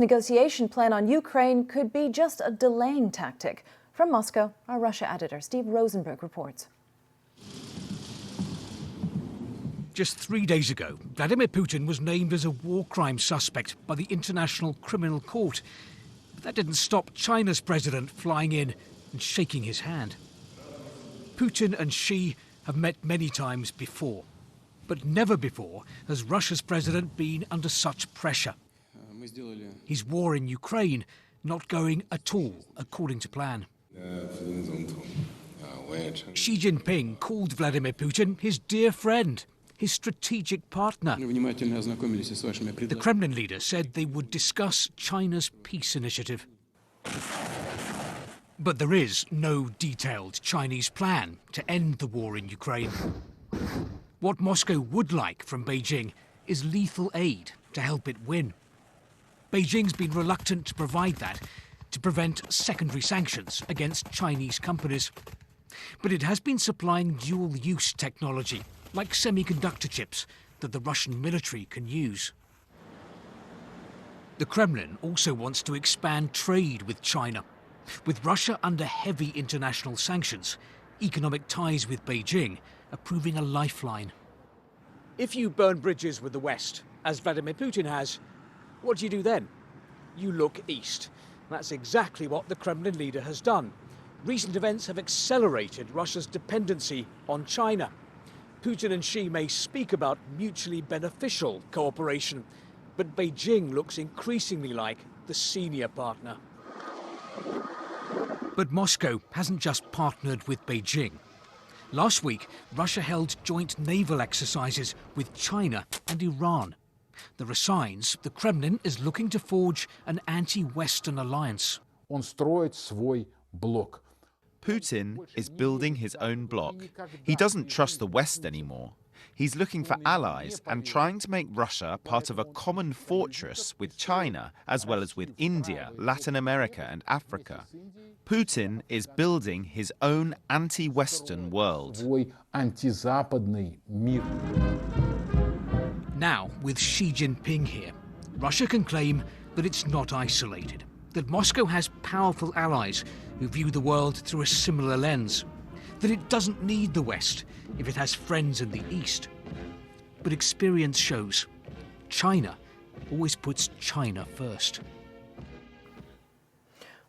Negotiation plan on Ukraine could be just a delaying tactic. From Moscow, our Russia editor Steve Rosenberg reports. Just 3 days ago, Vladimir Putin was named as a war crime suspect by the International Criminal Court. But that didn't stop China's president flying in and shaking his hand. Putin and Xi have met many times before. But never before has Russia's president been under such pressure. His war in Ukraine not going at all according to plan. Xi Jinping called Vladimir Putin his dear friend, his strategic partner. The Kremlin leader said they would discuss China's peace initiative. But there is no detailed Chinese plan to end the war in Ukraine. What Moscow would like from Beijing is lethal aid to help it win. Beijing's been reluctant to provide that to prevent secondary sanctions against Chinese companies. But it has been supplying dual-use technology, like semiconductor chips, that the Russian military can use. The Kremlin also wants to expand trade with China. With Russia under heavy international sanctions, economic ties with Beijing are proving a lifeline. If you burn bridges with the West, as Vladimir Putin has, what do you do then? You look east. That's exactly what the Kremlin leader has done. Recent events have accelerated Russia's dependency on China. Putin and Xi may speak about mutually beneficial cooperation, but Beijing looks increasingly like the senior partner. But Moscow hasn't just partnered with Beijing. Last week, Russia held joint naval exercises with China and Iran. There are signs the Kremlin is looking to forge an anti-Western alliance. Putin is building his own bloc. He doesn't trust the West anymore. He's looking for allies and trying to make Russia part of a common fortress with China, as well as with India, Latin America and Africa. Putin is building his own anti-Western world. Now, with Xi Jinping here, Russia can claim that it's not isolated, that Moscow has powerful allies who view the world through a similar lens, that it doesn't need the West if it has friends in the East. But experience shows China always puts China first.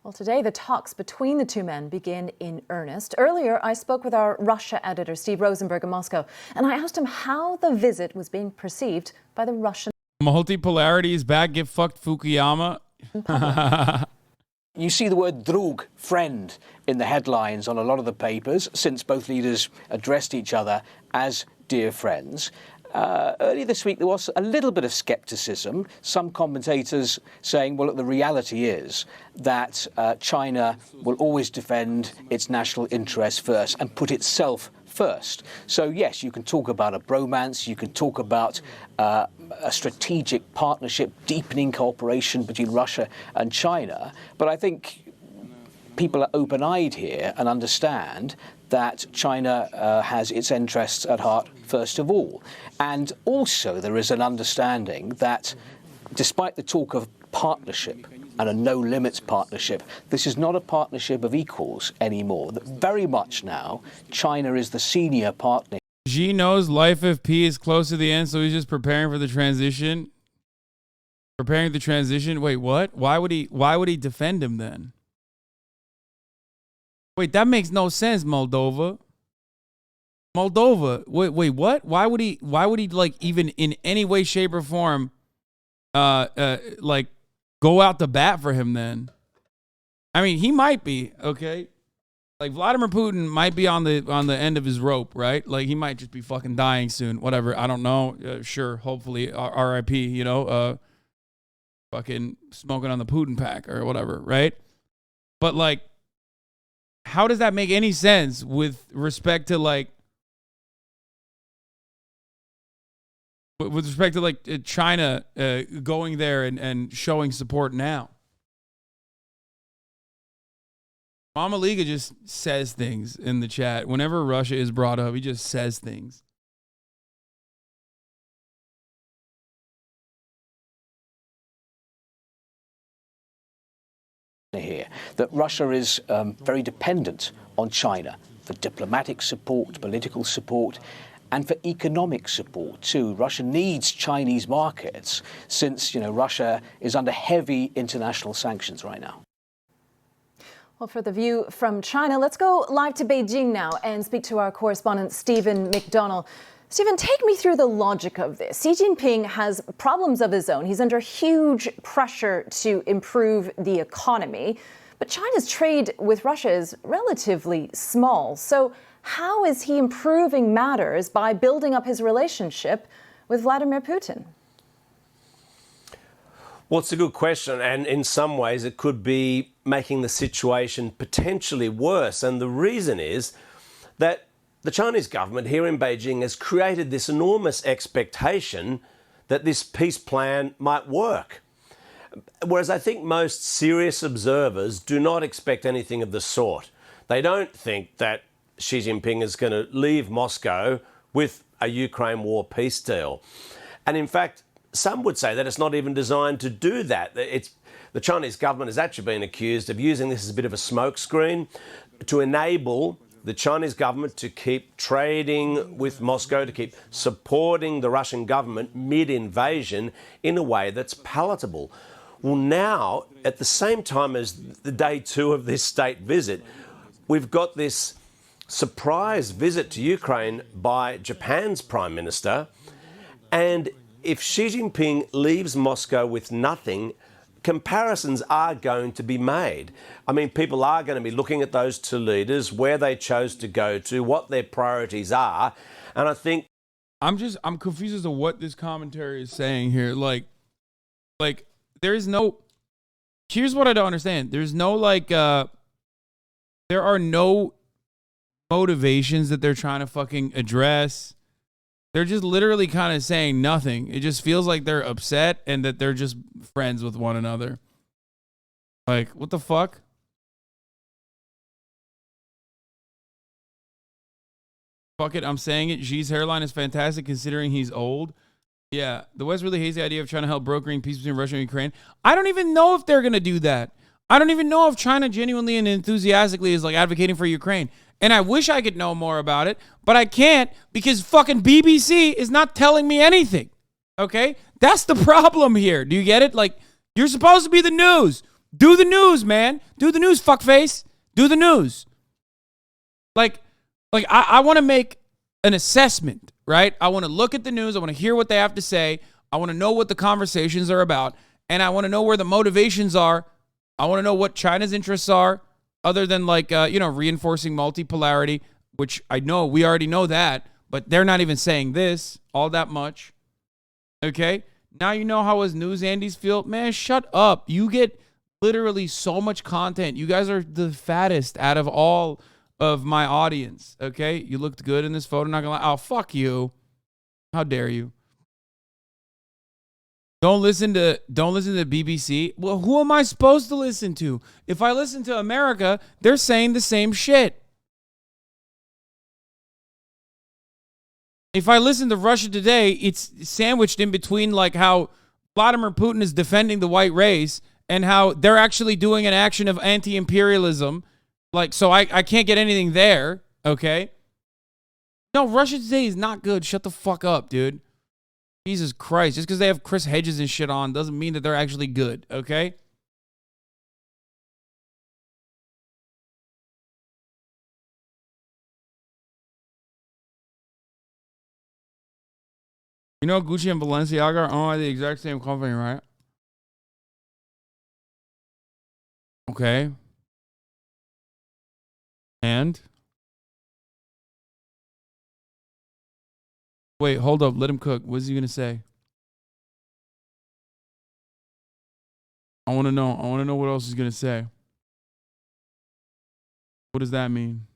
Well, today the talks between the two men begin in earnest. Earlier, I spoke with our Russia editor, Steve Rosenberg, in Moscow, and I asked him how the visit was being perceived by the Russian Multipolarity is bad. Get fucked, Fukuyama. You see the word drug, friend, in the headlines on a lot of the papers since both leaders addressed each other as dear friends. Earlier this week, there was a little bit of scepticism. Some commentators saying, well, look, the reality is that China will always defend its national interests first and put itself first. So, yes, you can talk about a bromance, you can talk about a strategic partnership, deepening cooperation between Russia and China. But I think people are open-eyed here and understand that China has its interests at heart first of all. And also there is an understanding that despite the talk of partnership and a no-limits partnership, this is not a partnership of equals anymore. That very much now, China is the senior partner. Xi knows life of P is close to the end, so he's just preparing for the transition. Preparing the transition? Wait, what? Why would he defend him then? Wait, that makes no sense, Moldova. Wait, what? Why would he like even in any way, shape, or form like go out to bat for him then? I mean, he might be, okay? Like Vladimir Putin might be on the end of his rope, right? Like he might just be fucking dying soon, whatever. I don't know. Sure, hopefully RIP, you know, fucking smoking on the Putin pack or whatever, right? But like, how does that make any sense with respect to like China going there and showing support now? Mama Liga just says things in the chat. Whenever Russia is brought up, he just says things. here, that Russia is very dependent on China for diplomatic support, political support, and for economic support too. Russia needs Chinese markets since, Russia is under heavy international sanctions right now. Well, for the view from China, let's go live to Beijing now and speak to our correspondent, Stephen McDonnell. Stephen, take me through the logic of this. Xi Jinping has problems of his own. He's under huge pressure to improve the economy. But China's trade with Russia is relatively small. So how is he improving matters by building up his relationship with Vladimir Putin? Well, it's a good question, and in some ways it could be making the situation potentially worse. And the reason is that the Chinese government here in Beijing has created this enormous expectation that this peace plan might work. Whereas I think most serious observers do not expect anything of the sort. They don't think that Xi Jinping is going to leave Moscow with a Ukraine war peace deal. And in fact, some would say that it's not even designed to do that. The Chinese government has actually been accused of using this as a bit of a smokescreen to enable the Chinese government to keep trading with Moscow, to keep supporting the Russian government mid-invasion in a way that's palatable. Well, now, at the same time as the day 2 of this state visit, we've got this surprise visit to Ukraine by Japan's Prime Minister. And if Xi Jinping leaves Moscow with nothing, comparisons are going to be made. I mean, people are going to be looking at those two leaders, where they chose to go to, what their priorities are. And I think I'm confused as to what this commentary is saying here. Like there is no, here's what I don't understand. There's no there are no motivations that they're trying to fucking address. They're just literally kind of saying nothing. It just feels like they're upset and that they're just friends with one another. Like, what the fuck? Fuck it, I'm saying it. Xi's hairline is fantastic considering he's old. Yeah, the West really hates the idea of trying to help brokering peace between Russia and Ukraine. I don't even know if they're going to do that. I don't even know if China genuinely and enthusiastically is like advocating for Ukraine. And I wish I could know more about it, but I can't because fucking BBC is not telling me anything. Okay? That's the problem here. Do you get it? Like, you're supposed to be the news. Do the news, man. Do the news, fuckface. Do the news. Like I want to make an assessment, right? I want to look at the news. I want to hear what they have to say. I want to know what the conversations are about. And I want to know where the motivations are. I want to know what China's interests are, other than reinforcing multipolarity, which I know we already know that, but they're not even saying this all that much. Okay? Now you know how us news Andes feel. Man, shut up. You get literally so much content. You guys are the fattest out of all of my audience. Okay? You looked good in this photo, not gonna lie. Oh, fuck you. How dare you? Don't listen to BBC. Well, who am I supposed to listen to? If I listen to America, they're saying the same shit. If I listen to Russia Today, it's sandwiched in between like how Vladimir Putin is defending the white race and how they're actually doing an action of anti-imperialism. Like, so I can't get anything there, okay? No, Russia Today is not good. Shut the fuck up, dude. Jesus Christ. Just because they have Chris Hedges and shit on doesn't mean that they're actually good, okay? You know Gucci and Balenciaga are owned by the exact same company, right? Okay. And? Wait, hold up. Let him cook. What's he going to say? I want to know. I want to know what else he's going to say. What does that mean?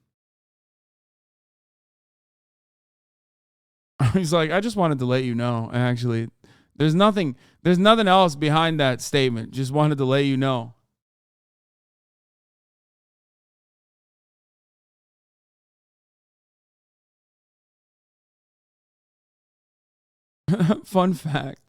He's like, I just wanted to let you know. Actually, there's nothing else behind that statement. Just wanted to let you know. Fun fact.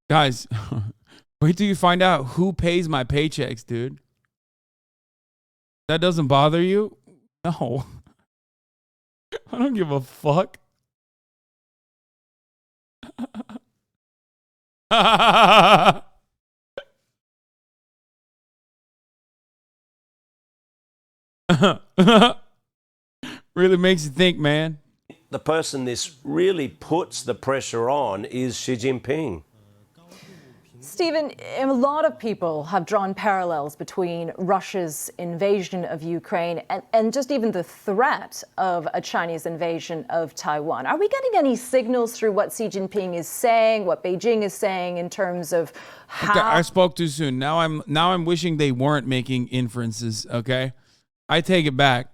Guys, wait till you find out who pays my paychecks, dude. That doesn't bother you? No. I don't give a fuck. Really makes you think, man. The person this really puts the pressure on is Xi Jinping. Stephen, a lot of people have drawn parallels between Russia's invasion of Ukraine and just even the threat of a Chinese invasion of Taiwan. Are we getting any signals through what Xi Jinping is saying, what Beijing is saying in terms of how... Okay, I spoke too soon. Now I'm wishing they weren't making inferences, okay? I take it back.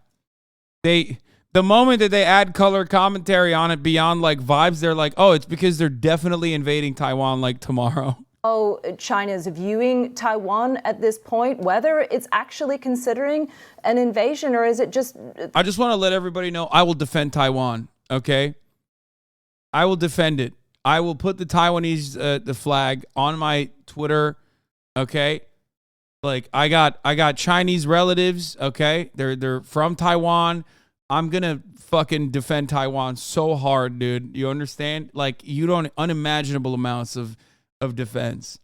The moment that they add color commentary on it beyond like vibes, they're like, oh, it's because they're definitely invading Taiwan like tomorrow. Oh, China's viewing Taiwan at this point, whether it's actually considering an invasion or is it just... I just want to let everybody know I will defend Taiwan, okay? I will defend it. I will put the Taiwanese the flag on my Twitter, okay? Like I got Chinese relatives, okay? They're from Taiwan. I'm going to fucking defend Taiwan so hard, dude. You understand? Like you don't unimaginable amounts of defense.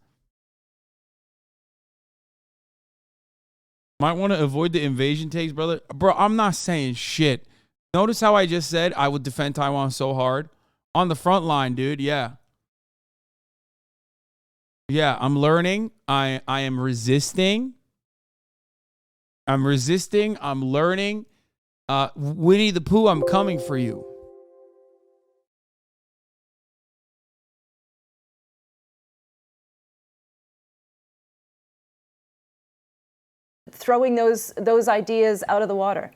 Might want to avoid the invasion takes, brother. Bro, I'm not saying shit. Notice how I just said I would defend Taiwan so hard. On the front line, dude. Yeah. Yeah, I'm learning. I am resisting. I'm resisting. I'm learning. Winnie the Pooh, I'm coming for you. Throwing those ideas out of the water?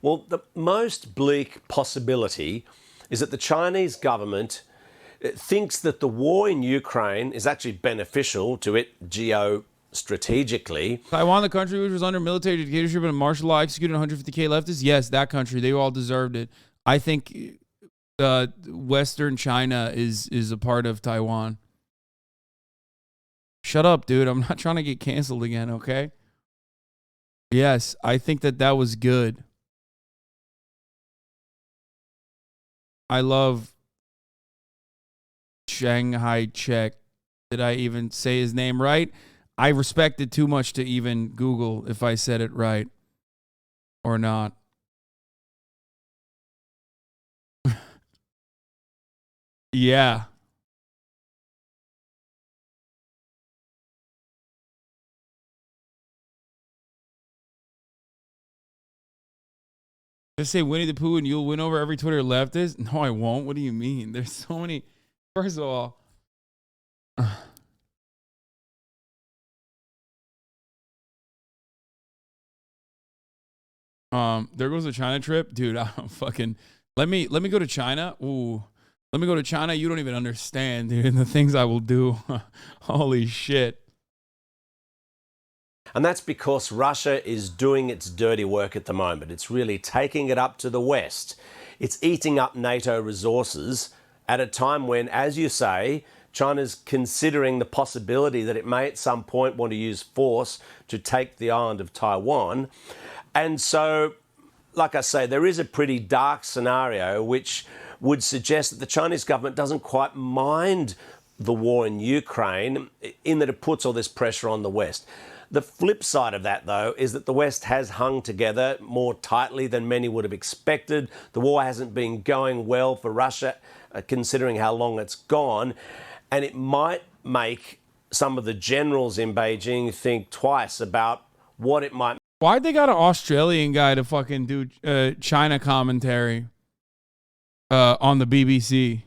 Well, the most bleak possibility is that the Chinese government thinks that the war in Ukraine is actually beneficial to it geostrategically. Taiwan, the country which was under military dictatorship and martial law, executed 150K leftists. Yes, that country. They all deserved it. I think Western China is a part of Taiwan. Shut up, dude. I'm not trying to get canceled again, okay? Yes, I think that was good. I love Shanghai Czech. Did I even say his name right? I respect it too much to even Google if I said it right or not. Yeah. Just say Winnie the Pooh and you'll win over every Twitter leftist? No, I won't. What do you mean? There's so many. First of all, there goes the China trip. Dude, I don't fucking let me go to China. Ooh. Let me go to China. You don't even understand, dude, the things I will do. Holy shit. And that's because Russia is doing its dirty work at the moment. It's really taking it up to the West. It's eating up NATO resources at a time when, as you say, China's considering the possibility that it may at some point want to use force to take the island of Taiwan. And so, like I say, there is a pretty dark scenario which would suggest that the Chinese government doesn't quite mind the war in Ukraine in that it puts all this pressure on the West. The flip side of that, though, is that the West has hung together more tightly than many would have expected. The war hasn't been going well for Russia, considering how long it's gone. And it might make some of the generals in Beijing think twice about what it might. Why'd they got an Australian guy to fucking do China commentary on the BBC?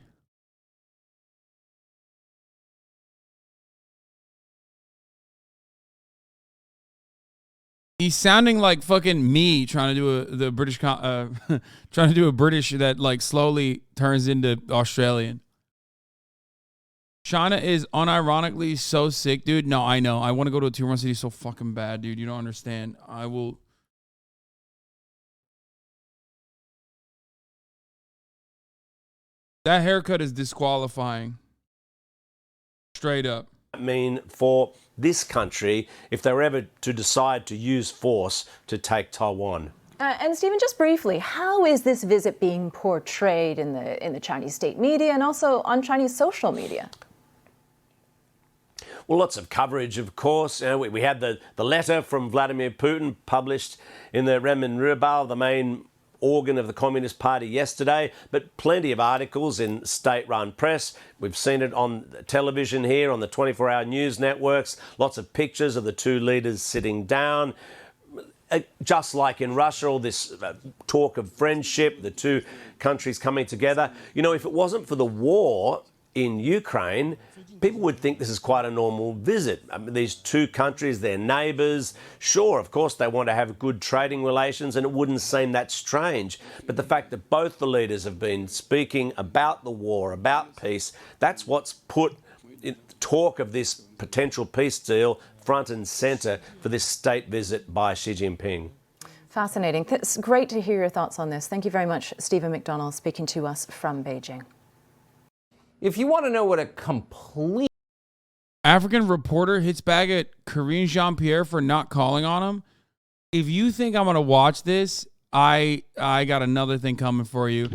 He's sounding like fucking me trying to do the British, trying to do a British that like slowly turns into Australian. China is unironically so sick, dude. No, I know. I want to go to a tier 1 city so fucking bad, dude. You don't understand. I will. That haircut is disqualifying. Straight up. Mean for this country if they were ever to decide to use force to take Taiwan? And Stephen, just briefly, how is this visit being portrayed in the Chinese state media and also on Chinese social media? Well, lots of coverage, of course. We had the letter from Vladimir Putin published in the Renminbi, the main organ of the Communist Party, yesterday, but plenty of articles in state-run press. We've seen it on television here, on the 24-hour news networks, lots of pictures of the two leaders sitting down. Just like in Russia, all this talk of friendship, the two countries coming together. You know, if it wasn't for the war in Ukraine, people would think this is quite a normal visit. I mean, these two countries, they're neighbours. Sure, of course, they want to have good trading relations, and it wouldn't seem that strange. But the fact that both the leaders have been speaking about the war, about peace, that's what's put talk of this potential peace deal front and centre for this state visit by Xi Jinping. Fascinating. It's great to hear your thoughts on this. Thank you very much, Stephen McDonald, speaking to us from Beijing. If you want to know what a complete African reporter hits back at Karine Jean-Pierre for not calling on him. If you think I'm going to watch this, I got another thing coming for you.